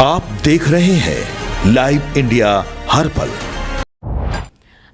आप देख रहे हैं लाइव इंडिया हर पल।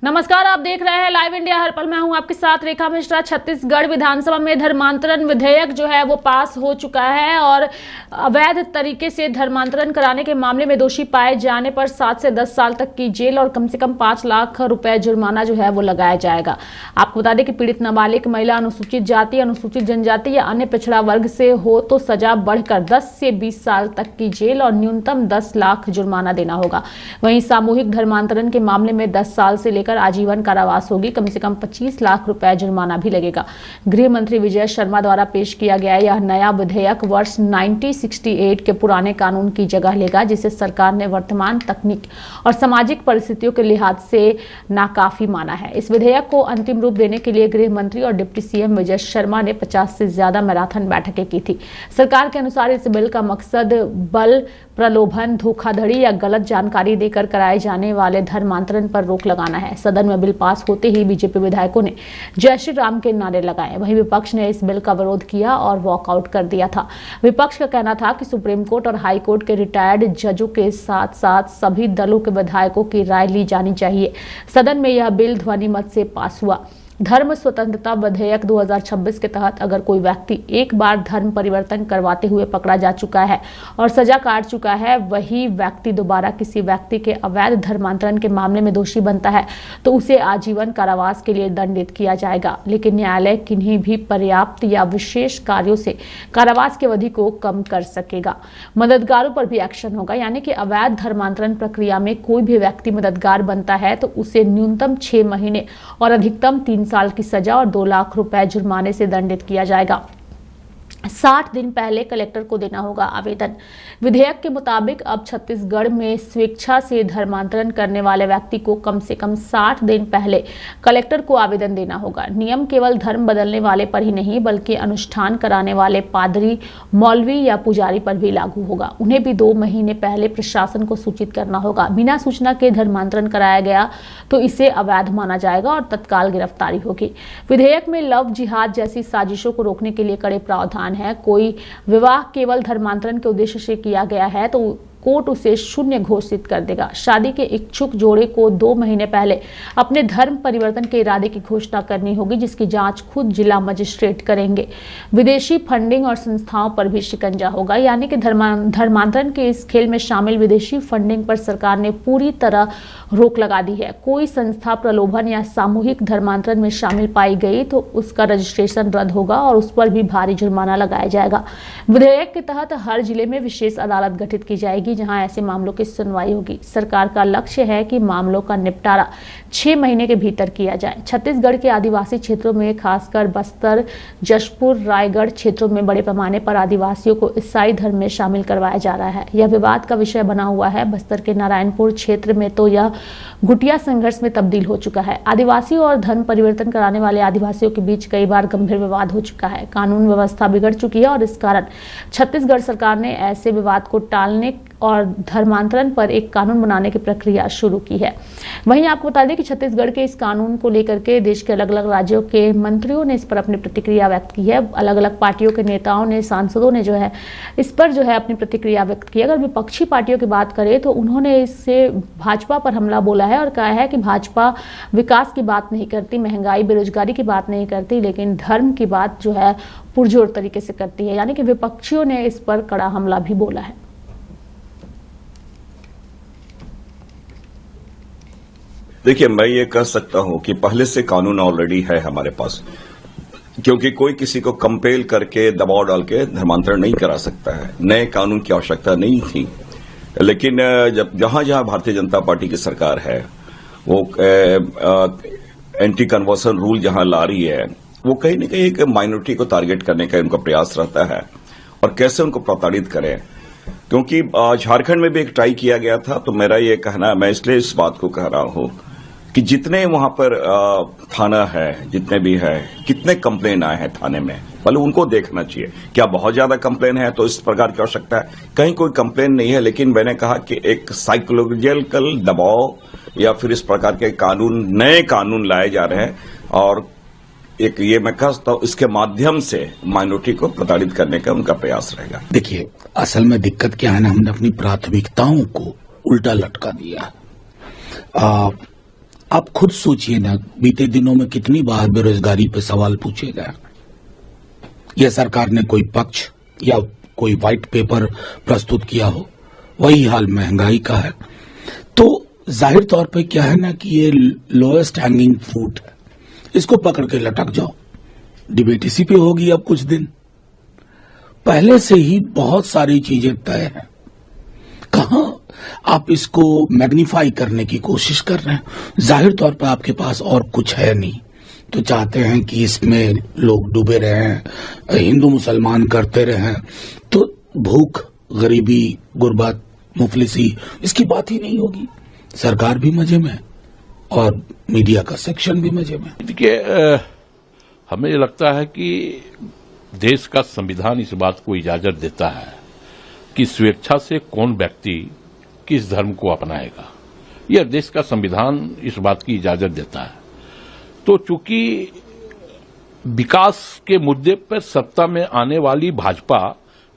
नमस्कार, आप देख रहे हैं लाइव इंडिया हर पल। मैं हूं आपके साथ रेखा मिश्रा। छत्तीसगढ़ विधानसभा में धर्मांतरण विधेयक जो है वो पास हो चुका है और अवैध तरीके से धर्मांतरण कराने के मामले में दोषी पाए जाने पर 7 से 10 साल तक की जेल और कम से कम 5 लाख रुपए जुर्माना जो है वो लगाया जाएगा। आपको बता दें कि पीड़ित नाबालिग महिला, अनुसूचित जाति, अनुसूचित जनजाति या अन्य पिछड़ा वर्ग से हो तो सजा बढ़कर 10 से 20 साल तक की जेल और न्यूनतम 10 लाख जुर्माना देना होगा। वहीं सामूहिक धर्मांतरण के मामले में 10 साल से लेकर आजीवन कारावास होगी। कम से कम 25 लाख रुपए जुर्माना भी लगेगा। गृह मंत्री विजय शर्मा द्वारा पेश किया गया यह नया विधेयक वर्ष 1968 के पुराने कानून की जगह लेगा, जिसे सरकार ने वर्तमान तकनीक और सामाजिक परिस्थितियों के लिहाज से नाकाफी माना है। इस विधेयक को अंतिम रूप देने के लिए गृह मंत्री और डिप्टी सीएम विजय शर्मा ने 50 से ज्यादा मैराथन बैठकें की थी। सरकार के अनुसार इस बिल का मकसद बल, प्रलोभन, धोखाधड़ी या गलत जानकारी देकर कराए जाने वाले धर्मांतरण पर रोक लगाना है। सदन में बिल पास होते ही बीजेपी विधायकों ने जय श्री राम के नारे लगाए। वहीं विपक्ष ने इस बिल का विरोध किया और वॉकआउट कर दिया था। विपक्ष का कहना था कि सुप्रीम कोर्ट और हाई कोर्ट के रिटायर्ड जजों के साथ साथ सभी दलों के विधायकों की राय ली जानी चाहिए। सदन में यह बिल ध्वनिमत से पास हुआ। धर्म स्वतंत्रता विधेयक 2026 के तहत अगर कोई व्यक्ति एक बार धर्म परिवर्तन करवाते हुए पकड़ा जा चुका है और सजा काट चुका है, वही व्यक्ति दोबारा किसी व्यक्ति के अवैध धर्मांतरण के मामले में दोषी बनता है तो उसे आजीवन कारावास के लिए दंडित किया जाएगा। लेकिन न्यायालय किन्हीं भी पर्याप्त या विशेष कार्यों से कारावास की अवधि को कम कर सकेगा। मददगारों पर भी एक्शन होगा, यानी कि अवैध धर्मांतरण प्रक्रिया में कोई भी व्यक्ति मददगार बनता है तो उसे न्यूनतम 6 महीने और अधिकतम 3 साल की सजा और 2 लाख रुपए जुर्माने से दंडित किया जाएगा। 60 दिन पहले कलेक्टर को देना होगा आवेदन। विधेयक के मुताबिक अब छत्तीसगढ़ में स्वेच्छा से धर्मांतरण करने वाले व्यक्ति को कम से कम 60 दिन पहले कलेक्टर को आवेदन देना होगा। नियम केवल धर्म बदलने वाले पर ही नहीं बल्कि अनुष्ठान कराने वाले पादरी, मौलवी या पुजारी पर भी लागू होगा। उन्हें भी 2 महीने पहले प्रशासन को सूचित करना होगा। बिना सूचना के धर्मांतरण कराया गया तो इसे अवैध माना जाएगा और तत्काल गिरफ्तारी होगी। विधेयक में लव जिहाद जैसी साजिशों को रोकने के लिए कड़े प्रावधान है। कोई विवाह केवल धर्मांतरण के उद्देश्य से किया गया है तो कोर्ट उसे शून्य घोषित कर देगा। शादी के इच्छुक जोड़े को 2 महीने पहले अपने धर्म परिवर्तन के इरादे की घोषणा करनी होगी, जिसकी जांच खुद जिला मजिस्ट्रेट करेंगे। विदेशी फंडिंग और संस्थाओं पर भी शिकंजा होगा, यानी कि धर्मांतरण के इस खेल में शामिल विदेशी फंडिंग पर सरकार ने पूरी तरह रोक लगा दी है। कोई संस्था प्रलोभन या सामूहिक धर्मांतरण में शामिल पाई गई तो उसका रजिस्ट्रेशन रद्द होगा और उस पर भी भारी जुर्माना लगाया जाएगा। विधेयक के तहत हर जिले में विशेष अदालत गठित की जाएगी जहां ऐसे मामलों की सुनवाई होगी। सरकार का लक्ष्य है कि मामलों का निपटारा 6 महीने के भीतर किया जाए। छत्तीसगढ़ के आदिवासी क्षेत्रों में खासकर बस्तर, जशपुर, रायगढ़ क्षेत्रों में बड़े पैमाने पर आदिवासियों को ईसाई धर्म में शामिल करवाया जा रहा है। यह विवाद का विषय बना हुआ है। बस्तर के नारायणपुर क्षेत्र में तो यह गुटिया संघर्ष में तब्दील हो चुका है। आदिवासियों और धर्म परिवर्तन कराने वाले आदिवासियों के बीच कई बार गंभीर विवाद हो चुका है। कानून व्यवस्था बिगड़ चुकी है और इस कारण छत्तीसगढ़ सरकार ने ऐसे विवाद को टालने और धर्मांतरण पर एक कानून बनाने की प्रक्रिया शुरू की है। वहीं आपको बता दें कि छत्तीसगढ़ के इस कानून को लेकर के देश के अलग अलग राज्यों के मंत्रियों ने इस पर अपनी प्रतिक्रिया व्यक्त की है। अलग अलग पार्टियों के नेताओं ने, सांसदों ने जो है इस पर जो है अपनी प्रतिक्रिया व्यक्त की। अगर विपक्षी पार्टियों की बात करें तो उन्होंने इससे भाजपा पर हमला बोला है और कहा है कि भाजपा विकास की बात नहीं करती, महंगाई, बेरोजगारी की बात नहीं करती, लेकिन धर्म की बात जो है पुरजोर तरीके से करती है। यानी कि विपक्षियों ने इस पर कड़ा हमला भी बोला है। देखिए, मैं ये कह सकता हूं कि पहले से कानून ऑलरेडी है हमारे पास, क्योंकि कोई किसी को कंपेल करके, दबाव डाल के धर्मांतरण नहीं करा सकता है। नए कानून की आवश्यकता नहीं थी। लेकिन जब जहां जहां भारतीय जनता पार्टी की सरकार है वो एंटी कन्वर्सन रूल जहां ला रही है, वो कहीं न कहीं एक माइनॉरिटी को टारगेट करने का उनका प्रयास रहता है और कैसे उनको प्रताड़ित करें। क्योंकि झारखंड में भी एक ट्राई किया गया था, तो मेरा ये कहना, मैं इसलिए इस बात को कह रहा हूं कि जितने वहां पर थाना है, जितने भी है, कितने कंप्लेन आए हैं थाने में, पहले उनको देखना चाहिए। क्या बहुत ज्यादा कंप्लेन है तो इस प्रकार की आवश्यकता है? कहीं कोई कंप्लेन नहीं है, लेकिन मैंने कहा कि एक साइकोलॉजिकल दबाव या फिर इस प्रकार के कानून, नए कानून लाए जा रहे हैं और एक ये मैं कहता हूं, इसके माध्यम से माइनॉरिटी को प्रताड़ित करने का उनका प्रयास रहेगा। देखिए, असल में दिक्कत क्या है ना, हमने अपनी प्राथमिकताओं को उल्टा लटका दिया। आप खुद सोचिए ना, बीते दिनों में कितनी बार बेरोजगारी पे सवाल पूछे गए। यह सरकार ने कोई पक्ष या कोई व्हाइट पेपर प्रस्तुत किया हो, वही हाल महंगाई का है। तो जाहिर तौर पे क्या है ना कि ये लोएस्ट हैंगिंग फ्रूट है, इसको पकड़ के लटक जाओ। डिबेट इसी पे होगी अब कुछ दिन। पहले से ही बहुत सारी चीजें तय हैं, कहां आप इसको मैग्नीफाई करने की कोशिश कर रहे हैं। जाहिर तौर पर आपके पास और कुछ है नहीं, तो चाहते हैं कि इसमें लोग डूबे रहें, हिंदू मुसलमान करते रहें, तो भूख, गरीबी, गुर्बत, मुफलिसी, इसकी बात ही नहीं होगी। सरकार भी मजे में और मीडिया का सेक्शन भी मजे में। देखिए, हमें लगता है कि देश का संविधान इस बात को इजाजत देता है कि स्वेच्छा से कौन व्यक्ति किस धर्म को अपनाएगा। यह देश का संविधान इस बात की इजाजत देता है। तो चूंकि विकास के मुद्दे पर सत्ता में आने वाली भाजपा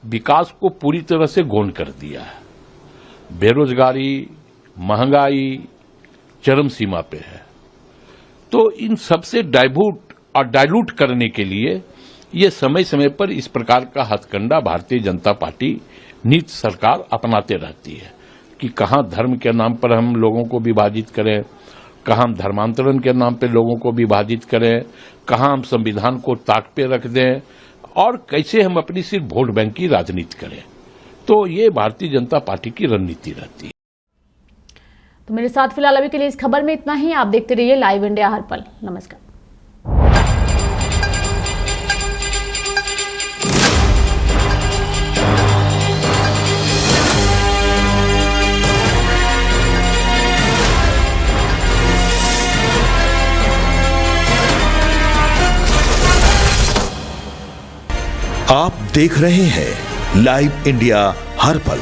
विकास को पूरी तरह से गौण कर दिया है। बेरोजगारी, महंगाई चरम सीमा पे है। तो इन सबसे डाइल्यूट करने के लिए ये समय समय पर इस प्रकार का हथकंडा भारतीय जनता पार्टी नीति सरकार अपनाते रहती है कि कहां धर्म के नाम पर हम लोगों को विभाजित करें, कहां हम धर्मांतरण के नाम पर लोगों को विभाजित करें, कहां हम संविधान को ताक पे रख दें और कैसे हम अपनी सिर्फ वोट बैंक की राजनीति करें। तो ये भारतीय जनता पार्टी की रणनीति रहती है। तो मेरे साथ फिलहाल अभी के लिए इस खबर में इतना ही। आप देखते रहिए लाइव इंडिया हर पल। नमस्कार। आप देख रहे हैं लाइव इंडिया हर पल।